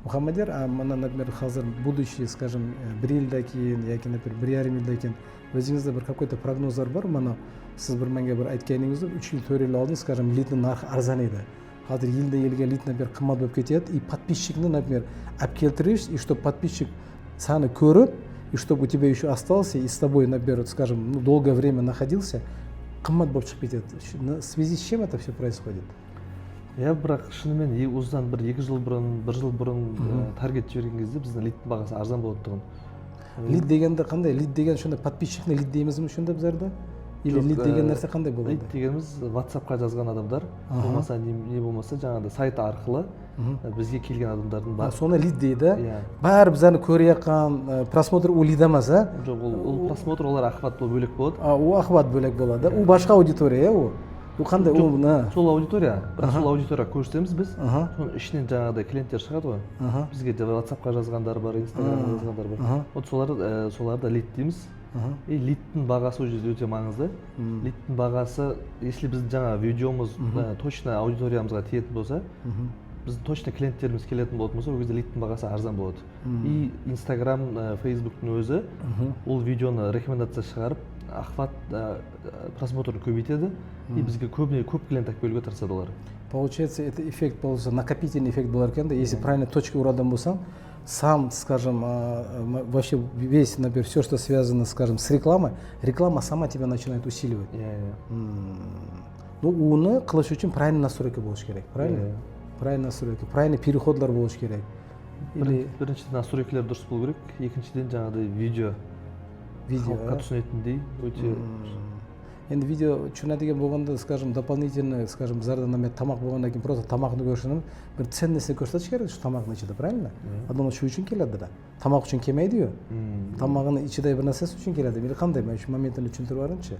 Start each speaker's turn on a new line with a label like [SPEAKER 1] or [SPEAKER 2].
[SPEAKER 1] Мухаммадияр, а мына, например, hazır будущее, скажем, bir yildan keyin yoki, например, 1,5 yildan keyin o'zingizda bir какой-то прогнозlar bor? Mana siz bir menga bir aytganingizda 3 yil 4 yil oldin, скажем, litni narxi arzon edi. Hozir yildan yilga lit, например, qimmat bo'lib ketyapti. И подписчикni, например, olib keltirish, и чтобы подписчик sani ko'rib, и чтобы у тебя еще остался, и с тобой, например, скажем, ну, долгое время находился, qimmat bo'lib chiqib ketyapti. В связи с чем это все происходит?
[SPEAKER 2] Я бірақ шынымен осыдан бір 2 жыл бұрын, 1 жыл бұрын таргет жіберген кезде біздің литтің бағасы арзан болатұғын.
[SPEAKER 1] Лид дегенде қандай? Лид деген шонда подписчикni лид деймізбі шонда біздерде? Или лид деген нәрсе қандай болады?
[SPEAKER 2] Лид дегеніміз WhatsApp-қа жазған адамдар, болмаса не болмаса жаңағыдай сайт арқылы бізге келген адамдардың бар.
[SPEAKER 1] Соны лид дейді. Бәрі біздерді көріп жатқан просмотр ол лид емес, а?
[SPEAKER 2] Жоқ, ол просмотр олар охват бөлек болады.
[SPEAKER 1] Ол охват бөлек болады. Ол башқа аудитория, ол. Ол қандай?
[SPEAKER 2] Сол аудитория, бірақ сол аудитория көрсетеміз біз, соның ішінен жаңағыдай клиенттер шығады ғой. Бізге WhatsApp-қа жазғандар бар, Instagram-ға жазғандар бар. Вот соларды лид дейміз. И лидтің бағасы ол жерде өте маңызды. Лидтің бағасы, если біздің жаңа видеомыз точно аудиториямызға тиетін болса, біздің точно клиенттеріміз келетін болатын болса, ол кезде лидтің бағасы арзан болады. И Instagram, Facebook'тың өзі ол видеоны рекомендация шығарып, охват просмотрын көбейтеді, и бізге көп клиент алып келуге тырысады олар.
[SPEAKER 1] Получается, это эффект, накопительный эффект болар екен, если правильно точки ұратын болсаң, сам, скажем, вообще весь, например, все, что связано, скажем, с рекламой, реклама сама тебя начинает усиливать. Ну, оны қылыш үшін правильный настройка болуш керек, правильно? Правильный настройка, правильный переходлар болуш керек.
[SPEAKER 2] Біріншіден настройкалар дұрыс болу керек, екіншіден жаңағыдай видео халыққа түсінетіндей өте.
[SPEAKER 1] Енді видео түсінетін болғанда, скажем, дополнительно, скажем, зардан тамақ болғаннан кейін просто тамақты көрсенім, бір ценностьны көрсетіш керек, şu тамақтың ішінде, правильно? Адам şu үшін келеді да. Тамақ үшін келмейді, тамағының ішінде бір нәрсесі үшін келеді. Или қандай? Мен şu моментін түсіндіріп барыншы.